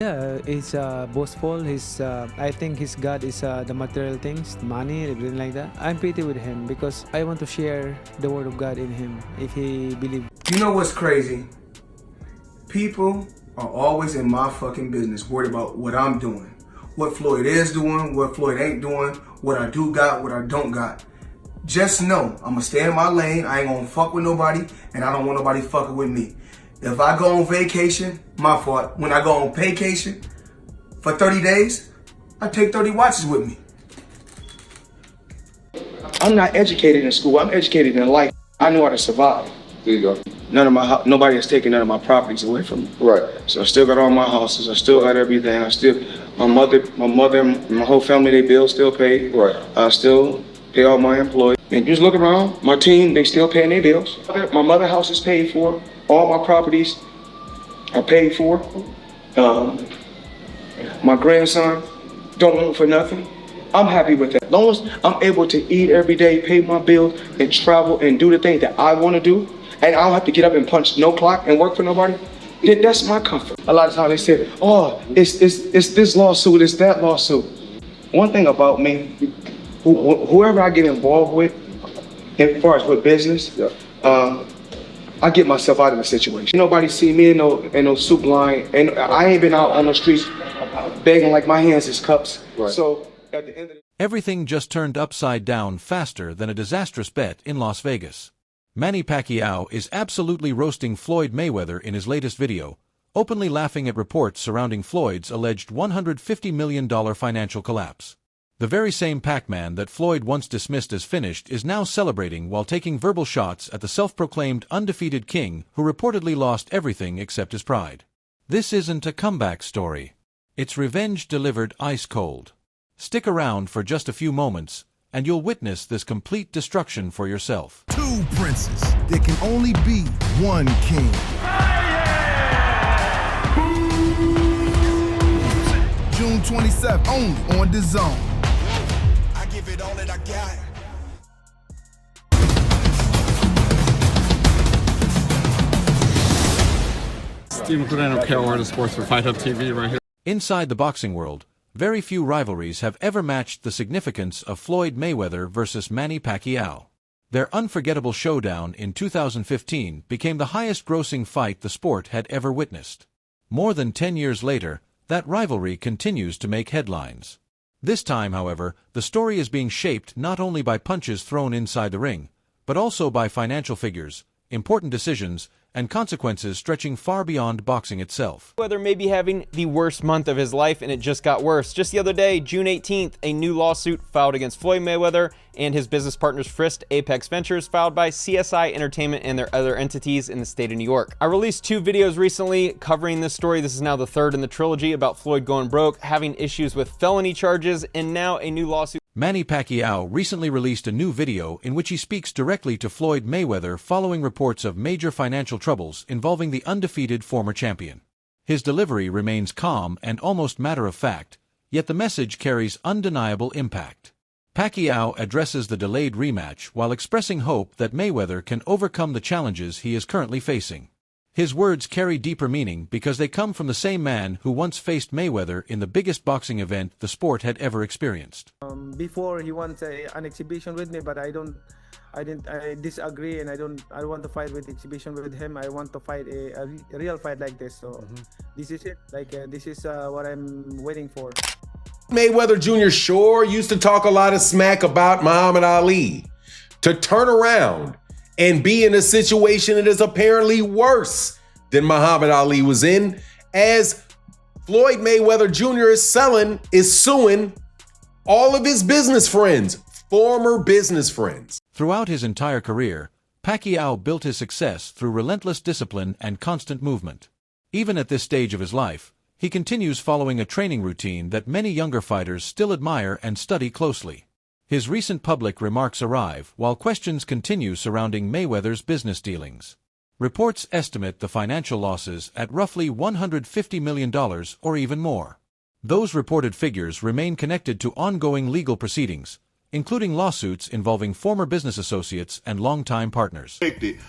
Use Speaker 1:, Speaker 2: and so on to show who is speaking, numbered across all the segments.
Speaker 1: Yeah, he's boastful. I think his God is the material things, money, everything like that. I'm pretty with him because I want to share the word of God in him if he believes.
Speaker 2: You know what's crazy? People are always in my fucking business, worried about what I'm doing, what Floyd is doing, what Floyd ain't doing, what I do got, what I don't got. Just know, I'm gonna stay in my lane. I ain't gonna fuck with nobody, and I don't want nobody fucking with me. If I go on vacation, my fault. When I go on vacation for 30 days, I take 30 watches with me. I'm not educated in school. I'm educated in life. I know how to survive.
Speaker 3: There you go.
Speaker 2: Nobody has taken none of my properties away from me.
Speaker 3: Right.
Speaker 2: So I still got all my houses. I still got everything. My mother, and my whole family, they bills still paid.
Speaker 3: Right.
Speaker 2: I still pay all my employees. And just look around, my team, they still paying their bills. My mother's house is paid for. All my properties are paid for. My grandson don't want for nothing. I'm happy with that. As long as I'm able to eat every day, pay my bills, and travel and do the things that I want to do, and I don't have to get up and punch no clock and work for nobody, then that's my comfort. A lot of times they say, oh, it's this lawsuit, it's that lawsuit. One thing about me, whoever I get involved with, as far as with business, I get myself out of the situation. Nobody see me in no soup line, and I ain't been out on the streets begging like my hands is cups.
Speaker 3: Right.
Speaker 2: So at the end of the
Speaker 4: Everything just turned upside down faster than a disastrous bet in Las Vegas. Manny Pacquiao is absolutely roasting Floyd Mayweather in his latest video, openly laughing at reports surrounding Floyd's alleged $150 million financial collapse. The very same Pac-Man that Floyd once dismissed as finished is now celebrating while taking verbal shots at the self-proclaimed undefeated king who reportedly lost everything except his pride. This isn't a comeback story. It's revenge delivered ice cold. Stick around for just a few moments, and you'll witness this complete destruction for yourself.
Speaker 5: Two princes. There can only be one king. June 27th, only on DAZN. I give it all that I got.
Speaker 6: Steven Cornell, Carolina Sports for Fight Hub TV right here.
Speaker 4: Inside the boxing world, very few rivalries have ever matched the significance of Floyd Mayweather versus Manny Pacquiao. Their unforgettable showdown in 2015 became the highest-grossing fight the sport had ever witnessed. More than 10 years later, that rivalry continues to make headlines. This time, however, the story is being shaped not only by punches thrown inside the ring, but also by financial figures, important decisions, and consequences stretching far beyond boxing itself.
Speaker 7: Mayweather may be having the worst month of his life, and it just got worse. Just the other day, June 18th, a new lawsuit filed against Floyd Mayweather and his business partners Frist Apex Ventures, filed by CSI Entertainment and their other entities in the state of New York. I released 2 videos recently covering this story. This is now the 3rd in the trilogy about Floyd going broke, having issues with felony charges, and now a new lawsuit.
Speaker 4: Manny Pacquiao recently released a new video in which he speaks directly to Floyd Mayweather following reports of major financial troubles involving the undefeated former champion. His delivery remains calm and almost matter-of-fact, yet the message carries undeniable impact. Pacquiao addresses the delayed rematch while expressing hope that Mayweather can overcome the challenges he is currently facing. His words carry deeper meaning because they come from the same man who once faced Mayweather in the biggest boxing event the sport had ever experienced.
Speaker 1: Before he wants an exhibition with me, but I disagree, and I don't want to fight with exhibition with him. I want to fight a real fight like this. So this is it. This is what I'm waiting for.
Speaker 8: Mayweather Jr. sure used to talk a lot of smack about Muhammad Ali. To turn around and be in a situation that is apparently worse than Muhammad Ali was in, as Floyd Mayweather Jr. is suing all of his business friends, former business friends.
Speaker 4: Throughout his entire career, Pacquiao built his success through relentless discipline and constant movement. Even at this stage of his life, he continues following a training routine that many younger fighters still admire and study closely. His recent public remarks arrive while questions continue surrounding Mayweather's business dealings. Reports estimate the financial losses at roughly $150 million or even more. Those reported figures remain connected to ongoing legal proceedings, including lawsuits involving former business associates and longtime partners.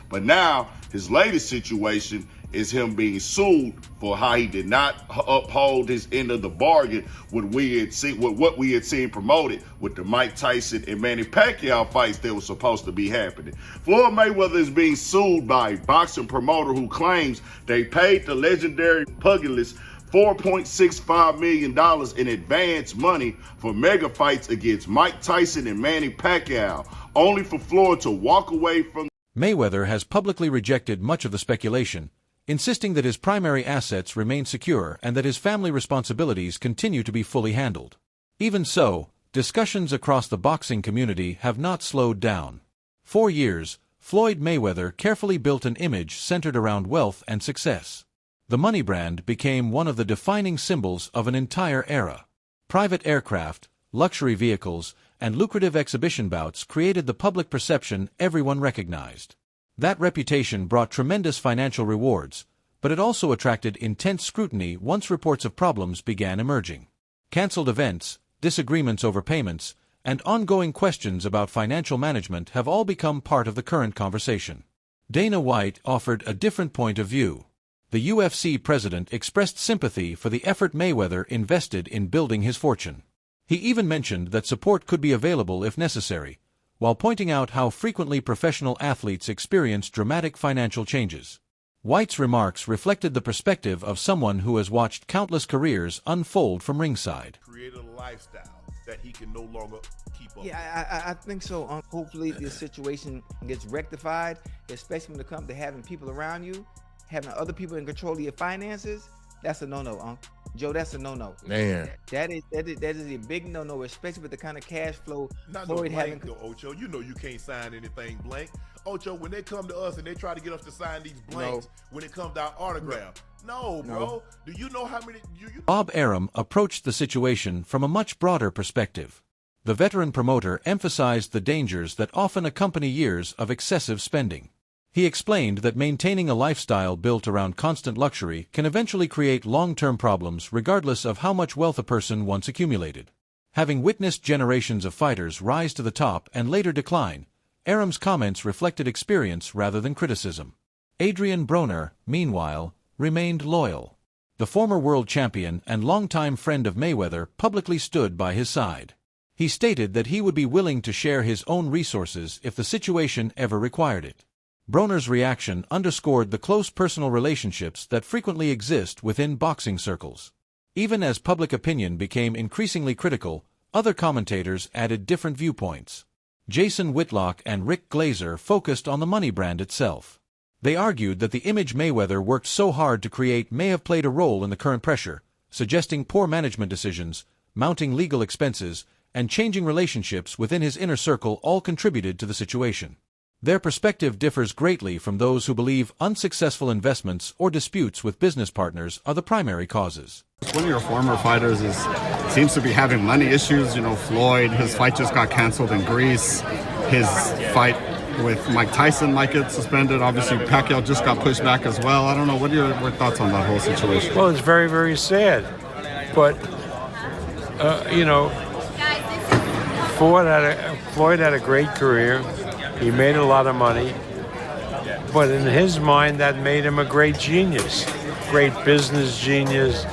Speaker 3: But now his latest situation is him being sued for how he did not uphold his end of the bargain with what we had seen promoted with the Mike Tyson and Manny Pacquiao fights that were supposed to be happening. Floyd Mayweather is being sued by a boxing promoter who claims they paid the legendary pugilist $4.65 million in advance money for mega fights against Mike Tyson and Manny Pacquiao, only for Floyd to walk away from.
Speaker 4: Mayweather has publicly rejected much of the speculation, insisting that his primary assets remain secure and that his family responsibilities continue to be fully handled. Even so, discussions across the boxing community have not slowed down. For years, Floyd Mayweather carefully built an image centered around wealth and success. The money brand became one of the defining symbols of an entire era. Private aircraft, luxury vehicles, and lucrative exhibition bouts created the public perception everyone recognized. That reputation brought tremendous financial rewards, but it also attracted intense scrutiny once reports of problems began emerging. Cancelled events, disagreements over payments, and ongoing questions about financial management have all become part of the current conversation. Dana White offered a different point of view. The UFC president expressed sympathy for the effort Mayweather invested in building his fortune. He even mentioned that support could be available if necessary, while pointing out how frequently professional athletes experience dramatic financial changes. White's remarks reflected the perspective of someone who has watched countless careers unfold from ringside.
Speaker 9: Created a lifestyle that he can no longer keep up.
Speaker 10: Yeah, I think so. Hopefully this situation gets rectified, especially when it comes to having people around you, having other people in control of your finances. That's a no-no, Joe, that's a no-no.
Speaker 8: Man.
Speaker 10: That is a big no-no, especially with the kind of cash flow
Speaker 9: Not
Speaker 10: Floyd
Speaker 9: no blank,
Speaker 10: having.
Speaker 9: though, Ocho. You know you can't sign anything blank. Ocho, when they come to us and they try to get us to sign these blanks, when it comes to our autograph. No, bro. Do you know how many...
Speaker 4: Bob Arum approached the situation from a much broader perspective. The veteran promoter emphasized the dangers that often accompany years of excessive spending. He explained that maintaining a lifestyle built around constant luxury can eventually create long-term problems regardless of how much wealth a person once accumulated. Having witnessed generations of fighters rise to the top and later decline, Arum's comments reflected experience rather than criticism. Adrian Broner, meanwhile, remained loyal. The former world champion and longtime friend of Mayweather publicly stood by his side. He stated that he would be willing to share his own resources if the situation ever required it. Broner's reaction underscored the close personal relationships that frequently exist within boxing circles. Even as public opinion became increasingly critical, other commentators added different viewpoints. Jason Whitlock and Rick Glazer focused on the money brand itself. They argued that the image Mayweather worked so hard to create may have played a role in the current pressure, suggesting poor management decisions, mounting legal expenses, and changing relationships within his inner circle all contributed to the situation. Their perspective differs greatly from those who believe unsuccessful investments or disputes with business partners are the primary causes.
Speaker 6: One of your former fighters seems to be having money issues. You know, Floyd, his fight just got canceled in Greece. His fight with Mike Tyson might get suspended. Obviously, Pacquiao just got pushed back as well. I don't know. What are your thoughts on that whole situation?
Speaker 11: Well, it's very, very sad. But, Floyd had a great career. He made a lot of money, but in his mind, that made him a great genius, great business genius,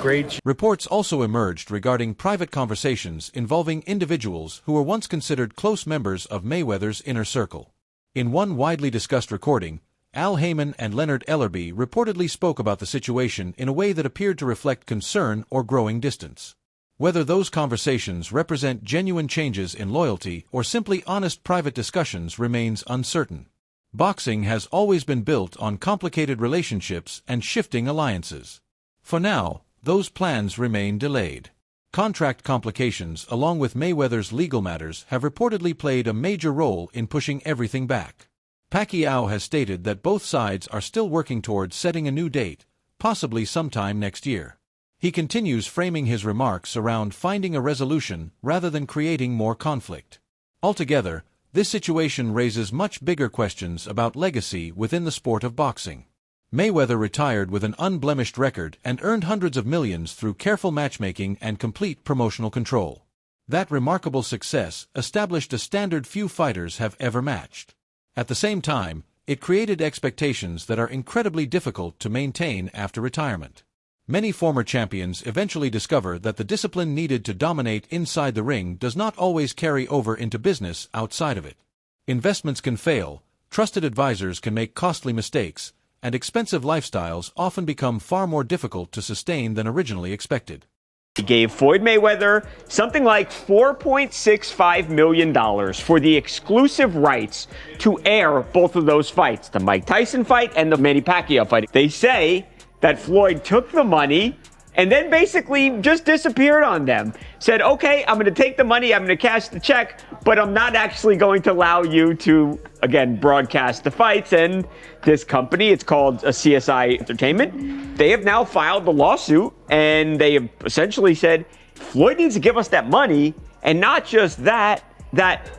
Speaker 11: great.
Speaker 4: Reports also emerged regarding private conversations involving individuals who were once considered close members of Mayweather's inner circle. In one widely discussed recording, Al Heyman and Leonard Ellerbe reportedly spoke about the situation in a way that appeared to reflect concern or growing distance. Whether those conversations represent genuine changes in loyalty or simply honest private discussions remains uncertain. Boxing has always been built on complicated relationships and shifting alliances. For now, those plans remain delayed. Contract complications along with Mayweather's legal matters have reportedly played a major role in pushing everything back. Pacquiao has stated that both sides are still working towards setting a new date, possibly sometime next year. He continues framing his remarks around finding a resolution rather than creating more conflict. Altogether, this situation raises much bigger questions about legacy within the sport of boxing. Mayweather retired with an unblemished record and earned hundreds of millions through careful matchmaking and complete promotional control. That remarkable success established a standard few fighters have ever matched. At the same time, it created expectations that are incredibly difficult to maintain after retirement. Many former champions eventually discover that the discipline needed to dominate inside the ring does not always carry over into business outside of it. Investments can fail, trusted advisors can make costly mistakes, and expensive lifestyles often become far more difficult to sustain than originally expected.
Speaker 12: He gave Floyd Mayweather something like $4.65 million for the exclusive rights to air both of those fights, the Mike Tyson fight and the Manny Pacquiao fight. They say that Floyd took the money and then basically just disappeared on them. Said, okay, I'm going to take the money, I'm going to cash the check, but I'm not actually going to allow you to, again, broadcast the fights. And this company, it's called CSI Entertainment, they have now filed the lawsuit, and they have essentially said, Floyd needs to give us that money, and not just that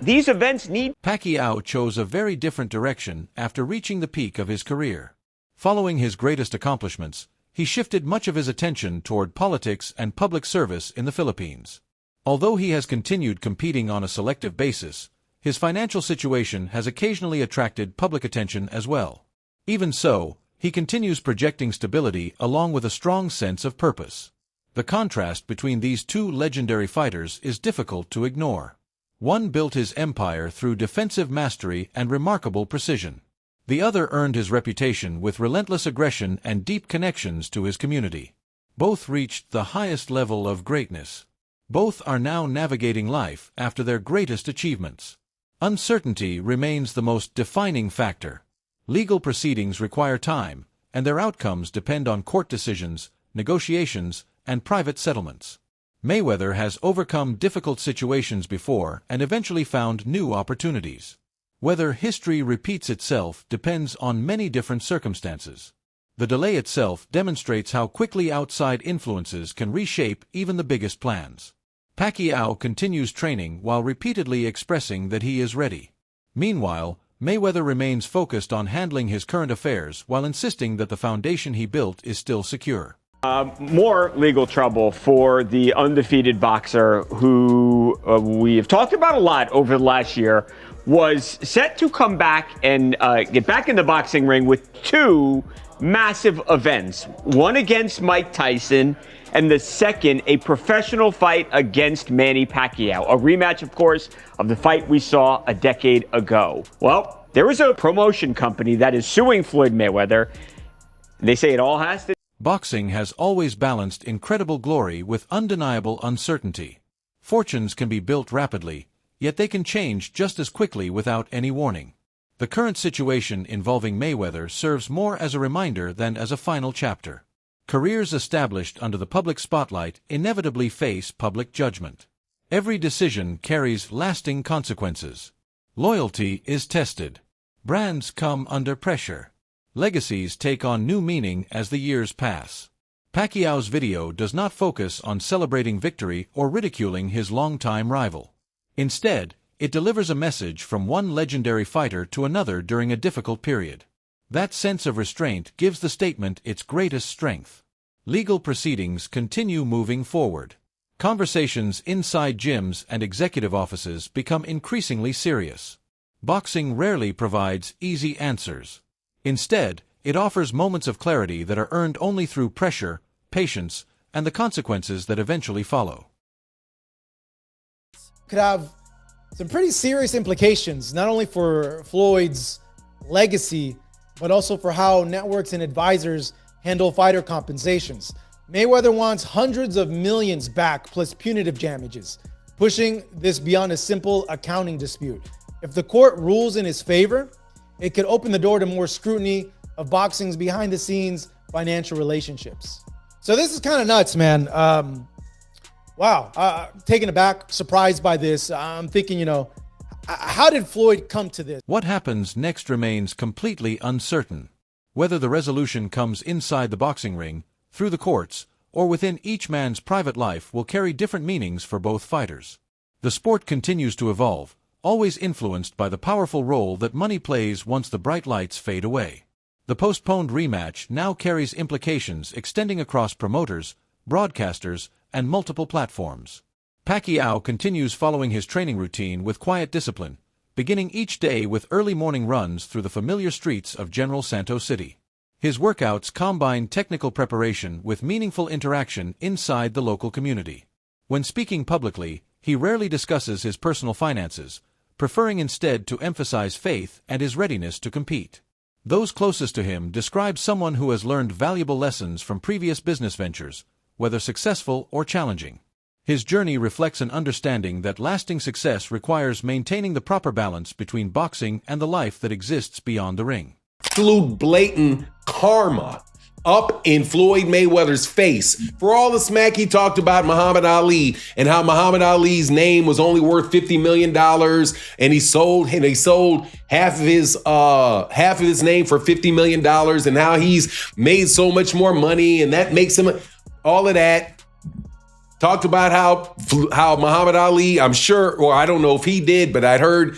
Speaker 12: these events need...
Speaker 4: Pacquiao chose a very different direction after reaching the peak of his career. Following his greatest accomplishments, he shifted much of his attention toward politics and public service in the Philippines. Although he has continued competing on a selective basis, his financial situation has occasionally attracted public attention as well. Even so, he continues projecting stability along with a strong sense of purpose. The contrast between these two legendary fighters is difficult to ignore. One built his empire through defensive mastery and remarkable precision. The other earned his reputation with relentless aggression and deep connections to his community. Both reached the highest level of greatness. Both are now navigating life after their greatest achievements. Uncertainty remains the most defining factor. Legal proceedings require time, and their outcomes depend on court decisions, negotiations, and private settlements. Mayweather has overcome difficult situations before and eventually found new opportunities. Whether history repeats itself depends on many different circumstances. The delay itself demonstrates how quickly outside influences can reshape even the biggest plans. Pacquiao continues training while repeatedly expressing that he is ready. Meanwhile, Mayweather remains focused on handling his current affairs while insisting that the foundation he built is still secure.
Speaker 12: More legal trouble for the undefeated boxer who we have talked about a lot over the last year, was set to come back and get back in the boxing ring with two massive events. One against Mike Tyson, and the second, a professional fight against Manny Pacquiao. A rematch, of course, of the fight we saw a decade ago. Well, there is a promotion company that is suing Floyd Mayweather. They say it all has to...
Speaker 4: Boxing has always balanced incredible glory with undeniable uncertainty. Fortunes can be built rapidly, yet they can change just as quickly without any warning. The current situation involving Mayweather serves more as a reminder than as a final chapter. Careers established under the public spotlight inevitably face public judgment. Every decision carries lasting consequences. Loyalty is tested. Brands come under pressure. Legacies take on new meaning as the years pass. Pacquiao's video does not focus on celebrating victory or ridiculing his longtime rival. Instead, it delivers a message from one legendary fighter to another during a difficult period. That sense of restraint gives the statement its greatest strength. Legal proceedings continue moving forward. Conversations inside gyms and executive offices become increasingly serious. Boxing rarely provides easy answers. Instead, it offers moments of clarity that are earned only through pressure, patience, and the consequences that eventually follow.
Speaker 13: Could have some pretty serious implications, not only for Floyd's legacy, but also for how networks and advisors handle fighter compensations. Mayweather wants hundreds of millions back plus punitive damages, pushing this beyond a simple accounting dispute. If the court rules in his favor, it could open the door to more scrutiny of boxing's behind-the-scenes financial relationships. So this is kind of nuts, man. Wow, taken aback, surprised by this. I'm thinking, how did Floyd come to this?
Speaker 4: What happens next remains completely uncertain. Whether the resolution comes inside the boxing ring, through the courts, or within each man's private life will carry different meanings for both fighters. The sport continues to evolve, always influenced by the powerful role that money plays once the bright lights fade away. The postponed rematch now carries implications extending across promoters, broadcasters, and multiple platforms. Pacquiao continues following his training routine with quiet discipline, beginning each day with early morning runs through the familiar streets of General Santos City. His workouts combine technical preparation with meaningful interaction inside the local community. When speaking publicly, he rarely discusses his personal finances, preferring instead to emphasize faith and his readiness to compete. Those closest to him describe someone who has learned valuable lessons from previous business ventures, whether successful or challenging. His journey reflects an understanding that lasting success requires maintaining the proper balance between boxing and the life that exists beyond the ring.
Speaker 8: Absolute blatant karma up in Floyd Mayweather's face for all the smack he talked about Muhammad Ali and how Muhammad Ali's name was only worth $50 million and he sold half of his name for $50 million and how he's made so much more money and that makes him all of that. Talked about how Muhammad Ali, I'm sure, or I don't know if he did, but I'd heard,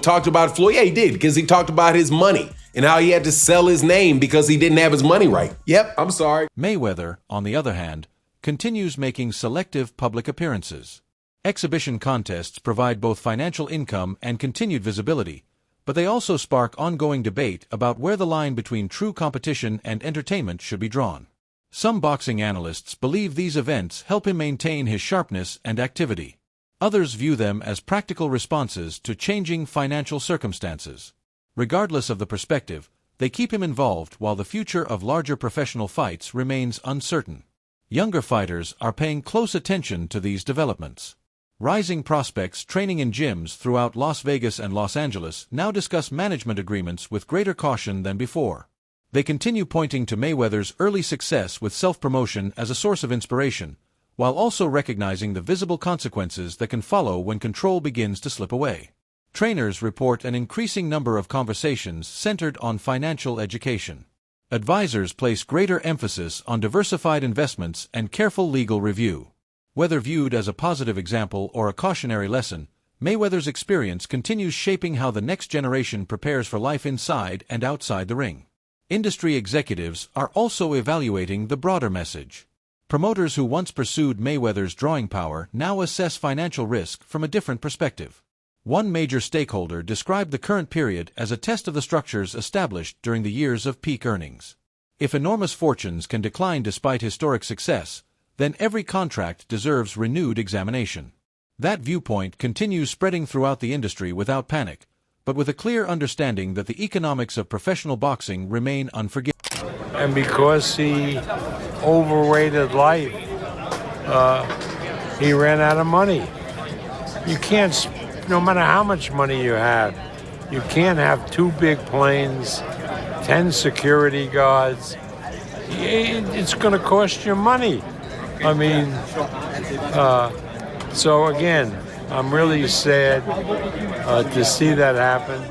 Speaker 8: talked about Floyd. Yeah, he did, because he talked about his money and how he had to sell his name because he didn't have his money right. Yep, I'm sorry.
Speaker 4: Mayweather, on the other hand, continues making selective public appearances. Exhibition contests provide both financial income and continued visibility, but they also spark ongoing debate about where the line between true competition and entertainment should be drawn. Some boxing analysts believe these events help him maintain his sharpness and activity. Others view them as practical responses to changing financial circumstances. Regardless of the perspective, they keep him involved while the future of larger professional fights remains uncertain. Younger fighters are paying close attention to these developments. Rising prospects training in gyms throughout Las Vegas and Los Angeles now discuss management agreements with greater caution than before. They continue pointing to Mayweather's early success with self-promotion as a source of inspiration, while also recognizing the visible consequences that can follow when control begins to slip away. Trainers report an increasing number of conversations centered on financial education. Advisors place greater emphasis on diversified investments and careful legal review. Whether viewed as a positive example or a cautionary lesson, Mayweather's experience continues shaping how the next generation prepares for life inside and outside the ring. Industry executives are also evaluating the broader message. Promoters who once pursued Mayweather's drawing power now assess financial risk from a different perspective. One major stakeholder described the current period as a test of the structures established during the years of peak earnings. If enormous fortunes can decline despite historic success, then every contract deserves renewed examination. That viewpoint continues spreading throughout the industry without panic, but with a clear understanding that the economics of professional boxing remain unforgiving.
Speaker 11: And because he overrated life, he ran out of money. You can't, no matter how much money you have, you can't have 2 big planes, 10 security guards. It's going to cost you money. I mean, so again, I'm really sad to see that happen.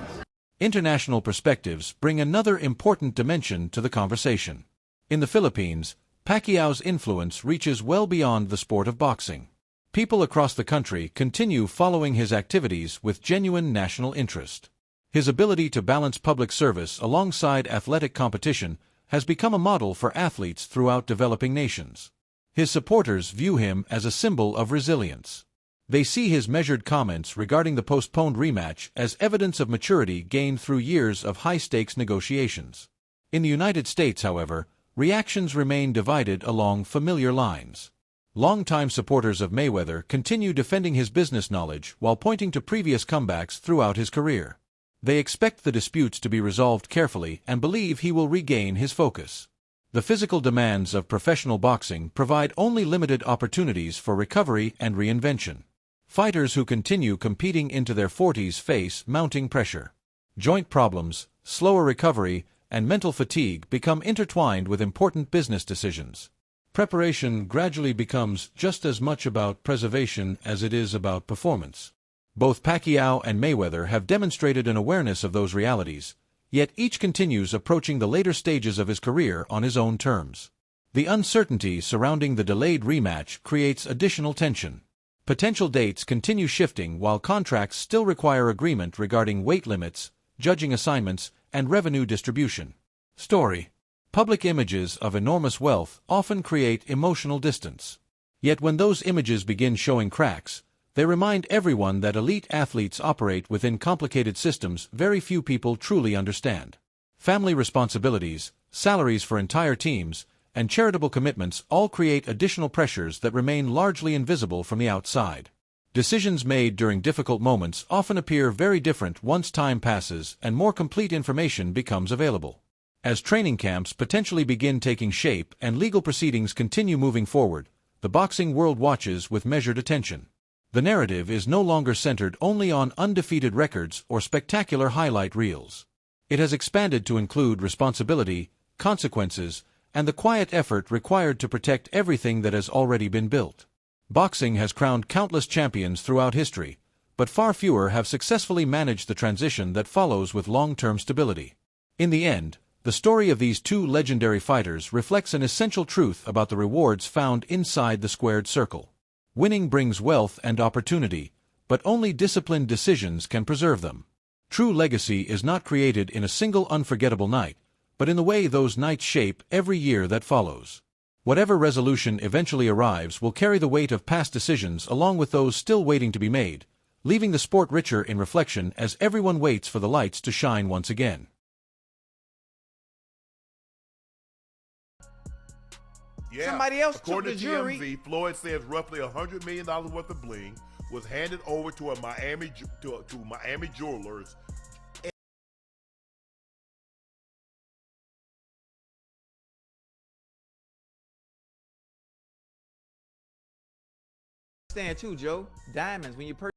Speaker 4: International perspectives bring another important dimension to the conversation. In the Philippines, Pacquiao's influence reaches well beyond the sport of boxing. People across the country continue following his activities with genuine national interest. His ability to balance public service alongside athletic competition has become a model for athletes throughout developing nations. His supporters view him as a symbol of resilience. They see his measured comments regarding the postponed rematch as evidence of maturity gained through years of high-stakes negotiations. In the United States, however, reactions remain divided along familiar lines. Longtime supporters of Mayweather continue defending his business knowledge while pointing to previous comebacks throughout his career. They expect the disputes to be resolved carefully and believe he will regain his focus. The physical demands of professional boxing provide only limited opportunities for recovery and reinvention. Fighters who continue competing into their 40s face mounting pressure. Joint problems, slower recovery, and mental fatigue become intertwined with important business decisions. Preparation gradually becomes just as much about preservation as it is about performance. Both Pacquiao and Mayweather have demonstrated an awareness of those realities, yet each continues approaching the later stages of his career on his own terms. The uncertainty surrounding the delayed rematch creates additional tension. Potential dates continue shifting while contracts still require agreement regarding weight limits, judging assignments, and revenue distribution. Story: public images of enormous wealth often create emotional distance. Yet when those images begin showing cracks, They remind everyone that elite athletes operate within complicated systems very few people truly understand. Family responsibilities, salaries for entire teams, and charitable commitments all create additional pressures that remain largely invisible from the outside. Decisions made during difficult moments often appear very different once time passes and more complete information becomes available. As training camps potentially begin taking shape and legal proceedings continue moving forward, the boxing world watches with measured attention. The narrative is no longer centered only on undefeated records or spectacular highlight reels. It has expanded to include responsibility, consequences, and the quiet effort required to protect everything that has already been built. Boxing has crowned countless champions throughout history, but far fewer have successfully managed the transition that follows with long-term stability. In the end, the story of these two legendary fighters reflects an essential truth about the rewards found inside the squared circle. Winning brings wealth and opportunity, but only disciplined decisions can preserve them. True legacy is not created in a single unforgettable night, but in the way those nights shape every year that follows. Whatever resolution eventually arrives will carry the weight of past decisions along with those still waiting to be made, leaving the sport richer in reflection as everyone waits for the lights to shine once again.
Speaker 9: Yeah.
Speaker 10: Somebody else
Speaker 9: According
Speaker 10: took
Speaker 9: to
Speaker 10: the jury.
Speaker 9: TMZ, Floyd says roughly $100 million worth of bling was handed over to a Miami jewelers.
Speaker 10: Stand too, Joe. Diamonds when you purchase.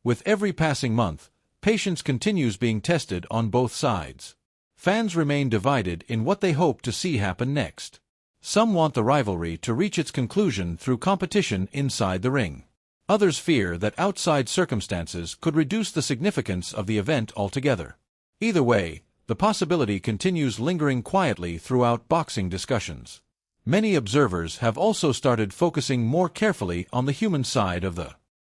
Speaker 4: With every passing month, patience continues being tested on both sides. Fans remain divided in what they hope to see happen next. Some want the rivalry to reach its conclusion through competition inside the ring. Others fear that outside circumstances could reduce the significance of the event altogether. Either way, the possibility continues lingering quietly throughout boxing discussions. Many observers have also started focusing more carefully on the human side of the